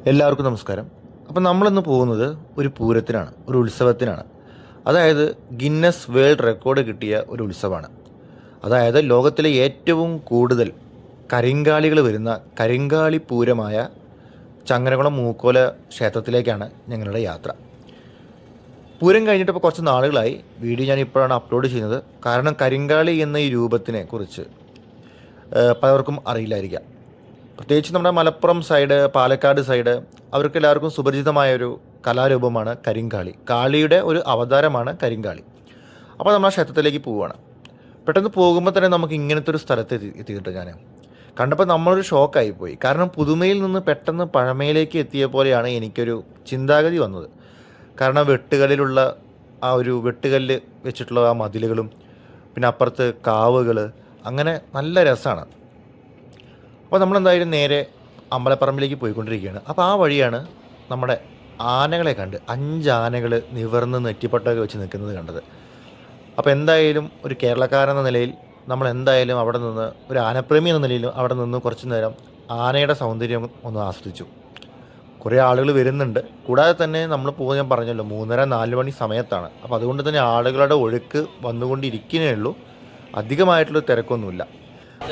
എല്ലാവർക്കും നമസ്കാരം. അപ്പം നമ്മളിന്ന് പോകുന്നത് ഒരു പൂരത്തിനാണ്, ഒരു ഉത്സവത്തിനാണ്. അതായത് ഗിന്നസ് വേൾഡ് റെക്കോർഡ് കിട്ടിയ ഒരു ഉത്സവമാണ്. അതായത് ലോകത്തിലെ ഏറ്റവും കൂടുതൽ കരിങ്കാളികൾ വരുന്ന കരിങ്കാളി പൂരമായ ചങ്ങരകുളം മൂക്കോല ക്ഷേത്രത്തിലേക്കാണ് ഞങ്ങളുടെ യാത്ര. പൂരം കഴിഞ്ഞിട്ട് ഇപ്പോൾ കുറച്ച് നാളുകളായി വീഡിയോ ഞാൻ ഇപ്പോഴാണ് അപ്ലോഡ് ചെയ്യുന്നത്. കാരണം കരിങ്കാളി എന്ന ഈ രൂപത്തിനെ കുറിച്ച് പലർക്കും അറിയില്ലായിരിക്കാം. പ്രത്യേകിച്ച് നമ്മുടെ മലപ്പുറം സൈഡ്, പാലക്കാട് സൈഡ് അവർക്ക് എല്ലാവർക്കും സുപരിചിതമായൊരു കലാരൂപമാണ് കരിങ്കാളി. കാളിയുടെ ഒരു അവതാരമാണ് കരിങ്കാളി. അപ്പോൾ നമ്മൾ ആ ക്ഷേത്രത്തിലേക്ക് പോവുകയാണ്. പെട്ടെന്ന് പോകുമ്പോൾ തന്നെ നമുക്ക് ഇങ്ങനത്തെ ഒരു സ്ഥലത്ത് എത്തിയിട്ട് ഞാൻ കണ്ടപ്പോൾ നമ്മളൊരു ഷോക്കായിപ്പോയി. കാരണം പുതുമയിൽ നിന്ന് പെട്ടെന്ന് പഴമയിലേക്ക് എത്തിയ പോലെയാണ് എനിക്കൊരു ചിന്താഗതി വന്നത്. കാരണം വെട്ടുകല്ലിലുള്ള ആ ഒരു വെട്ടുകല്ല് വെച്ചിട്ടുള്ള ആ മതിലുകളും പിന്നെ അപ്പുറത്ത് കാവുകൾ, അങ്ങനെ നല്ല രസമാണ്. അപ്പോൾ നമ്മളെന്തായാലും നേരെ അമ്പലപ്പറമ്പിലേക്ക് പോയിക്കൊണ്ടിരിക്കുകയാണ്. അപ്പോൾ ആ വഴിയാണ് നമ്മുടെ ആനകളെ കണ്ട് 5 ആനകൾ നിവർന്ന് നെറ്റിപ്പട്ടൊക്കെ വെച്ച് നിൽക്കുന്നത് കണ്ടത്. അപ്പോൾ എന്തായാലും ഒരു കേരളക്കാരെന്ന നിലയിൽ നമ്മൾ എന്തായാലും അവിടെ നിന്ന്, ഒരു ആനപ്രേമി എന്ന നിലയിൽ അവിടെ നിന്ന് കുറച്ച് നേരം ആനയുടെ സൗന്ദര്യം ഒന്ന് ആസ്വദിച്ചു. കുറേ ആളുകൾ വരുന്നുണ്ട്. കൂടാതെ തന്നെ നമ്മൾ പോകുന്നത് ഞാൻ പറഞ്ഞല്ലോ 3:30-4 മണി സമയത്താണ്. അപ്പോൾ അതുകൊണ്ട് തന്നെ ആളുകളുടെ ഒഴുക്ക് വന്നുകൊണ്ടിരിക്കുന്നേ ഉള്ളൂ. അധികമായിട്ടുള്ള തിരക്കൊന്നുമില്ല.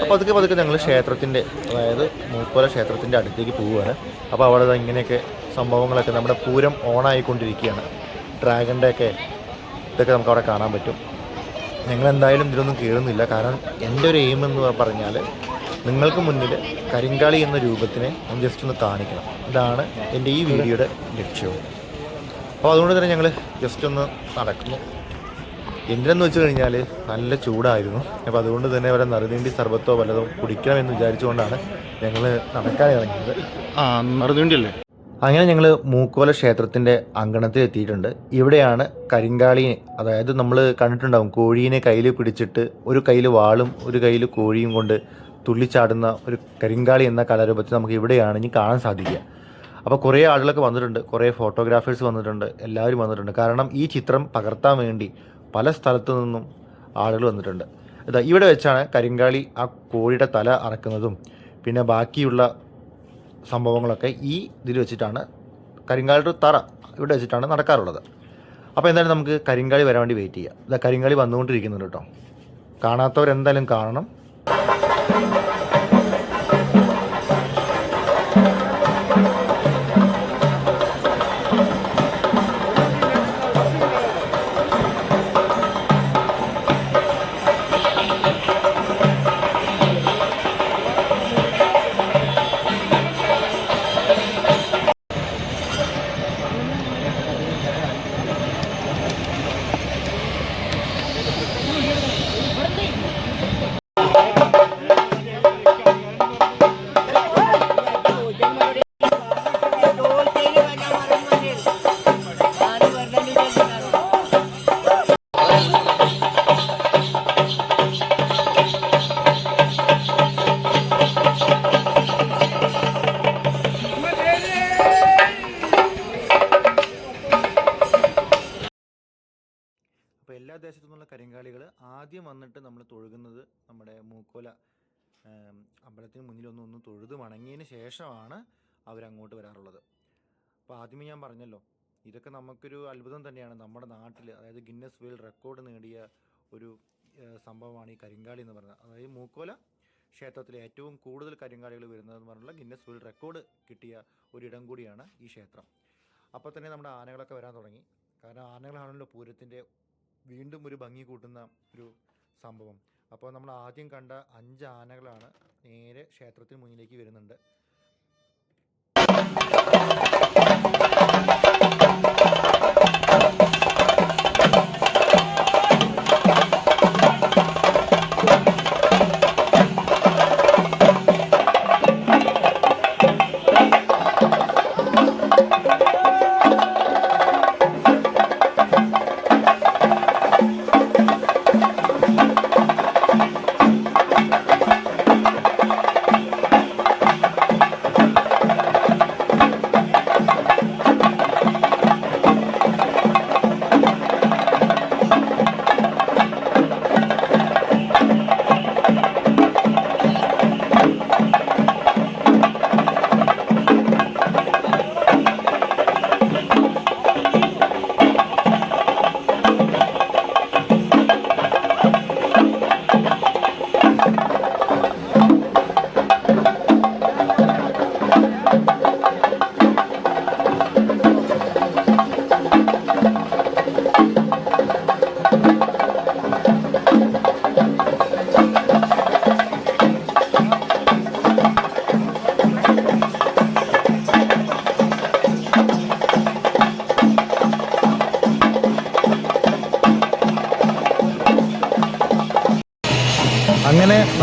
അപ്പോൾ പതുക്കെ ഞങ്ങൾ ക്ഷേത്രത്തിൻ്റെ, അതായത് മൂക്കോല ക്ഷേത്രത്തിൻ്റെ അടുത്തേക്ക് പോവുകയാണ്. അപ്പോൾ അവിടെ ഇങ്ങനെയൊക്കെ സംഭവങ്ങളൊക്കെ, നമ്മുടെ പൂരം ഓണായിക്കൊണ്ടിരിക്കുകയാണ്. ഡ്രാഗൻ്റെ ഒക്കെ ഇതൊക്കെ നമുക്ക് അവിടെ കാണാൻ പറ്റും. ഞങ്ങളെന്തായാലും ഇതിലൊന്നും കയറുന്നില്ല. കാരണം എൻ്റെ ഒരു എയിം എന്ന് പറഞ്ഞാൽ നിങ്ങൾക്ക് മുന്നിൽ കരിങ്കാളി എന്ന രൂപത്തിനെ ഞാൻ ജസ്റ്റ് ഒന്ന് കാണിക്കണം. ഇതാണ് എൻ്റെ ഈ വീഡിയോയുടെ ലക്ഷ്യവും. അപ്പോൾ അതുകൊണ്ട് തന്നെ ഞങ്ങൾ ജസ്റ്റ് ഒന്ന് നടക്കുന്നു. എന്തിനെന്ന് വെച്ച് കഴിഞ്ഞാൽ നല്ല ചൂടായിരുന്നു. അപ്പോൾ അതുകൊണ്ട് തന്നെ വല്ല നറുനീണ്ടി സർബത്തോ വല്ലതും കുടിക്കണമെന്ന് വിചാരിച്ചുകൊണ്ടാണ് ഞങ്ങൾ നടക്കാൻ ഇറങ്ങിയത്. നറുനീണ്ടി അല്ലേ? അങ്ങനെ ഞങ്ങൾ മൂക്കോല ക്ഷേത്രത്തിൻ്റെ അങ്കണത്തിൽ എത്തിയിട്ടുണ്ട്. ഇവിടെയാണ് കരിങ്കാളിയെ, അതായത് നമ്മൾ കണ്ടിട്ടുണ്ടാവും കോഴീനെ കയ്യിൽ പിടിച്ചിട്ട് ഒരു കയ്യിൽ വാളും ഒരു കയ്യിൽ കോഴിയും കൊണ്ട് തുള്ളിച്ചാടുന്ന ഒരു കരിങ്കാളി എന്ന കലാരൂപത്തിൽ നമുക്ക് ഇവിടെയാണ് ഇനി കാണാൻ സാധിക്കുക. അപ്പോൾ കുറേ ആളുകളൊക്കെ വന്നിട്ടുണ്ട്, കുറേ ഫോട്ടോഗ്രാഫേഴ്സ് വന്നിട്ടുണ്ട്, എല്ലാവരും വന്നിട്ടുണ്ട്. കാരണം ഈ ചിത്രം പകർത്താൻ വേണ്ടി പല സ്ഥലത്തു നിന്നും ആളുകൾ വന്നിട്ടുണ്ട്. ഇതാ ഇവിടെ വെച്ചാണ് കരിങ്കാളി ആ കോഴിയുടെ തല അറക്കുന്നതും പിന്നെ ബാക്കിയുള്ള സംഭവങ്ങളൊക്കെ ഈ ഇതിൽ വെച്ചിട്ടാണ്, കരിങ്കാളിയുടെ തറ ഇവിടെ വെച്ചിട്ടാണ് നടക്കാറുള്ളത്. അപ്പോൾ എന്തായാലും നമുക്ക് കരിങ്കാളി വരാൻ വേണ്ടി വെയിറ്റ് ചെയ്യാം. ഇതാ കരിങ്കാളി വന്നുകൊണ്ടിരിക്കുന്നുണ്ട് കേട്ടോ. കാണാത്തവരെന്തായാലും കാണണം. അപ്പോൾ എല്ലാ ദേശത്തു നിന്നുള്ള കരിങ്കാളികൾ ആദ്യം വന്നിട്ട് നമ്മൾ തൊഴുകുന്നത് നമ്മുടെ മൂക്കോല അമ്പലത്തിന് മുന്നിലൊന്ന് തൊഴുത് വണങ്ങിയതിന് ശേഷമാണ് അവരങ്ങോട്ട് വരാറുള്ളത്. അപ്പോൾ ആദ്യമേ ഞാൻ പറഞ്ഞല്ലോ, ഇതൊക്കെ നമുക്കൊരു അത്ഭുതം തന്നെയാണ്. നമ്മുടെ നാട്ടിൽ, അതായത് ഗിന്നസ് വേൾഡ് റെക്കോർഡ് നേടിയ ഒരു സംഭവമാണ് ഈ കരിങ്കാളി എന്ന് പറയുന്നത്. അതായത് മൂക്കോല ക്ഷേത്രത്തിലെ ഏറ്റവും കൂടുതൽ കരിങ്കാളികൾ വരുന്നതെന്ന് പറഞ്ഞുള്ള ഗിന്നസ് വേൾഡ് റെക്കോർഡ് കിട്ടിയ ഒരിടം കൂടിയാണ് ഈ ക്ഷേത്രം. അപ്പോൾ തന്നെ നമ്മുടെ ആനകളൊക്കെ വരാൻ തുടങ്ങി. കാരണം ആനകളാണല്ലോ പൂരത്തിൻ്റെ വീണ്ടും ഒരു ഭംഗി കൂട്ടുന്ന ഒരു സംഭവം. അപ്പോൾ നമ്മൾ ആദ്യം കണ്ട 5 ആനകളാണ് നേരെ ക്ഷേത്രത്തിന് മുന്നിലേക്ക് വരുന്നുണ്ട്.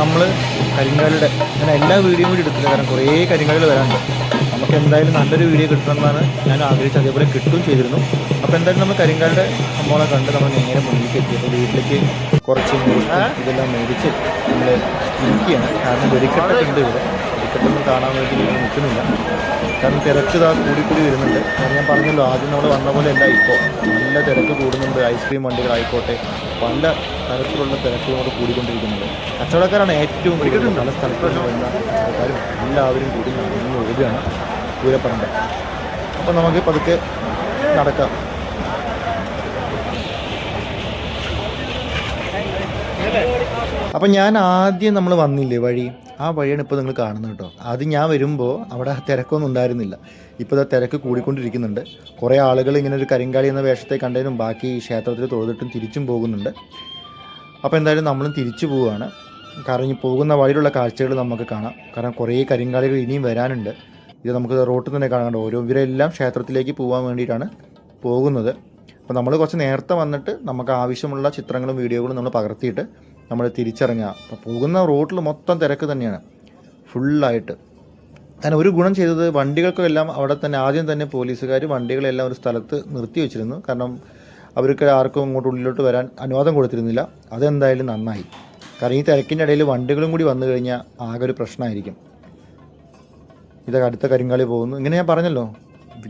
നമ്മൾ കരിങ്കാലിയുടെ ഞാൻ എല്ലാ വീഡിയോയും കൂടി എടുത്തില്ല, കാരണം കുറേ കരിങ്കാലികൾ വരാനുണ്ട്. നമുക്ക് എന്തായാലും നല്ലൊരു വീഡിയോ കിട്ടണമെന്നാണ് ഞാൻ ആഗ്രഹിച്ചത്, അതേപോലെ കിട്ടുകയും ചെയ്തിരുന്നു. അപ്പോൾ എന്തായാലും നമ്മൾ കരിങ്കാലിയുടെ സംഭവം കണ്ട് നമ്മൾ നേരെ മുന്നിലേക്ക് എത്തി. അപ്പോൾ വീട്ടിലേക്ക് കുറച്ച് ഇതെല്ലാം മേടിച്ച് നമ്മൾ ഇരിക്കുകയാണ്. കാരണം വെടിക്കെട്ടൊക്കെ ഉണ്ട് ഇവിടെ. വെടിക്കെട്ടൊന്നും കാണാൻ വേണ്ടി നിങ്ങൾ നിൽക്കുന്നില്ല, കാരണം തിരക്ക് ഇതാ കൂടി വരുന്നുണ്ട്. കാരണം ഞാൻ പറഞ്ഞല്ലോ, ആദ്യം നമ്മൾ വന്ന പോലെ അല്ല, ഇപ്പോൾ നല്ല തിരക്ക് കൂടുന്നുണ്ട്. ഐസ്ക്രീം വണ്ടികളായിക്കോട്ടെ, പല തരത്തിലുള്ള തിരക്കുകളോട് കൂടിക്കൊണ്ടിരിക്കുന്നുണ്ട്. കച്ചവടക്കാരാണ് ഏറ്റവും കൂടുതൽ. പല സ്ഥലത്തുള്ള വരുന്ന കച്ചവടക്കാരും എല്ലാവരും കൂടി നടന്നു ഒഴുകുകയാണ് പൂരപ്പറമ്പ്. അപ്പോൾ നമുക്ക് പതുക്കെ നടക്കാം. അപ്പം ഞാൻ ആദ്യം നമ്മൾ വന്നില്ലേ വഴി, ആ വഴിയാണ് ഇപ്പോൾ നിങ്ങൾ കാണുന്നത് കേട്ടോ. ആദ്യം ഞാൻ വരുമ്പോൾ അവിടെ തിരക്കൊന്നും ഉണ്ടായിരുന്നില്ല. ഇപ്പോൾ ഇതാ തിരക്ക് കൂടിക്കൊണ്ടിരിക്കുന്നുണ്ട്. കുറേ ആളുകൾ ഇങ്ങനെ ഒരു കരിങ്കാളി എന്ന വേഷത്തെ കണ്ടതിനും ബാക്കി ക്ഷേത്രത്തിൽ തൊഴുതിട്ടും തിരിച്ചും പോകുന്നുണ്ട്. അപ്പോൾ എന്തായാലും നമ്മളും തിരിച്ചു പോവുകയാണ്. കാരണം ഈ പോകുന്ന വഴിയിലുള്ള കാഴ്ചകൾ നമുക്ക് കാണാം. കാരണം കുറേ കരിങ്കാളികൾ ഇനിയും വരാനുണ്ട്. ഇത് നമുക്ക് റോട്ടിൽ തന്നെ കാണാനുണ്ട്. ഇവരെല്ലാം ക്ഷേത്രത്തിലേക്ക് പോകാൻ വേണ്ടിയിട്ടാണ് പോകുന്നത്. അപ്പോൾ നമ്മൾ കുറച്ച് നേരത്തെ വന്നിട്ട് നമുക്ക് ആവശ്യമുള്ള ചിത്രങ്ങളും വീഡിയോകളും നമ്മൾ പകർത്തിയിട്ട് നമ്മൾ തിരിച്ചിറങ്ങുക. അപ്പോൾ പോകുന്ന റോട്ടിൽ മൊത്തം തിരക്ക് തന്നെയാണ്, ഫുള്ളായിട്ട്. കാരണം ഒരു ഗുണം ചെയ്തത്, വണ്ടികൾക്കെല്ലാം അവിടെ തന്നെ ആദ്യം തന്നെ പോലീസുകാർ വണ്ടികളെല്ലാം ഒരു സ്ഥലത്ത് നിർത്തി വെച്ചിരുന്നു. കാരണം അവർക്ക് ആർക്കും ഇങ്ങോട്ട് ഉള്ളിലോട്ട് വരാൻ അനുവാദം കൊടുത്തിരുന്നില്ല. അതെന്തായാലും നന്നായി. കാരണം ഈ തിരക്കിൻ്റെ ഇടയിൽ വണ്ടികളും കൂടി വന്നു കഴിഞ്ഞാൽ ആകെ ഒരു പ്രശ്നമായിരിക്കും. ഇതൊക്കെ അടുത്ത കരിങ്കാളി പോകുന്നു. ഇങ്ങനെ ഞാൻ പറഞ്ഞല്ലോ,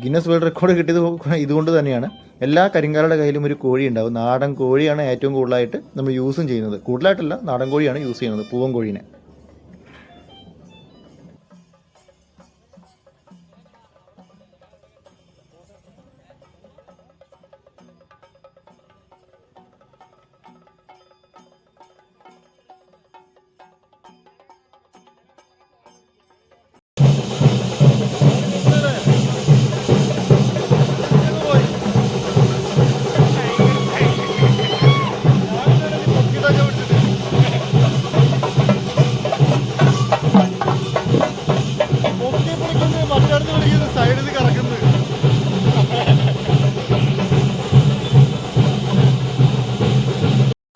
ഗിന്നസ് വേൾഡ് റെക്കോർഡ് കിട്ടിയത് ഇതുകൊണ്ട് തന്നെയാണ്. എല്ലാ കരിങ്കാലിയുടെ കയ്യിലും ഒരു കോഴി ഉണ്ടാവും. നാടൻ കോഴിയാണ് ഏറ്റവും കൂടുതലായിട്ട് നമ്മൾ യൂസും ചെയ്യുന്നത്. കൂടുതലായിട്ടല്ല, നാടൻ കോഴിയാണ് യൂസ് ചെയ്യുന്നത്, പൂവൻ കോഴീനെ.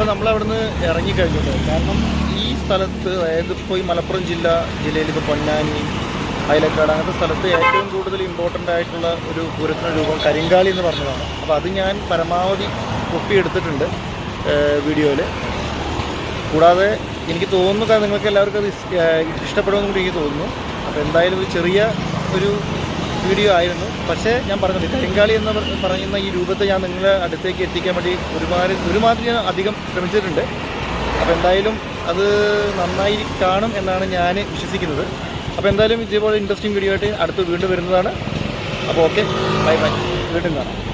നമ്മളവിടുന്ന് ഇറങ്ങിക്കഴിഞ്ഞിട്ട്, കാരണം ഈ സ്ഥലത്ത്, അതായത് ഇപ്പോൾ ഈ മലപ്പുറം ജില്ലയിൽ ഇപ്പോൾ പൊന്നാനി, അയലക്കാട് അങ്ങനത്തെ സ്ഥലത്ത് ഏറ്റവും കൂടുതൽ ഇമ്പോർട്ടൻ്റ് ആയിട്ടുള്ള ഒരു പൂരത്തിന് രൂപം കരിങ്കാളി എന്ന് പറഞ്ഞതാണ്. അപ്പോൾ അത് ഞാൻ പരമാവധി ഒപ്പിയെടുത്തിട്ടുണ്ട് വീഡിയോയിൽ. കൂടാതെ എനിക്ക് തോന്നുന്നു, കാരണം നിങ്ങൾക്ക് എല്ലാവർക്കും അത് ഇഷ്ടപ്പെടുമെന്ന് കൂടി എനിക്ക് തോന്നുന്നു. അപ്പോൾ എന്തായാലും ഒരു ചെറിയ ഒരു വീഡിയോ ആയിരുന്നു. പക്ഷേ ഞാൻ പറഞ്ഞത്, കരിങ്കാളി എന്ന് പറയുന്ന ഈ രൂപത്തെ ഞാൻ നിങ്ങളെ അടുത്തേക്ക് എത്തിക്കാൻ വേണ്ടി ഒരുമാതിരി ഞാൻ അധികം ശ്രമിച്ചിട്ടുണ്ട്. അപ്പോൾ എന്തായാലും അത് നന്നായി കാണും എന്നാണ് ഞാൻ വിശ്വസിക്കുന്നത്. അപ്പോൾ എന്തായാലും ഇതേപോലെ ഇൻട്രസ്റ്റിംഗ് വീഡിയോ ആയിട്ട് അടുത്ത് വീണ്ടും വരുന്നതാണ്. അപ്പോൾ ഓക്കെ, ബൈ ബൈ, വീണ്ടും കാണാം.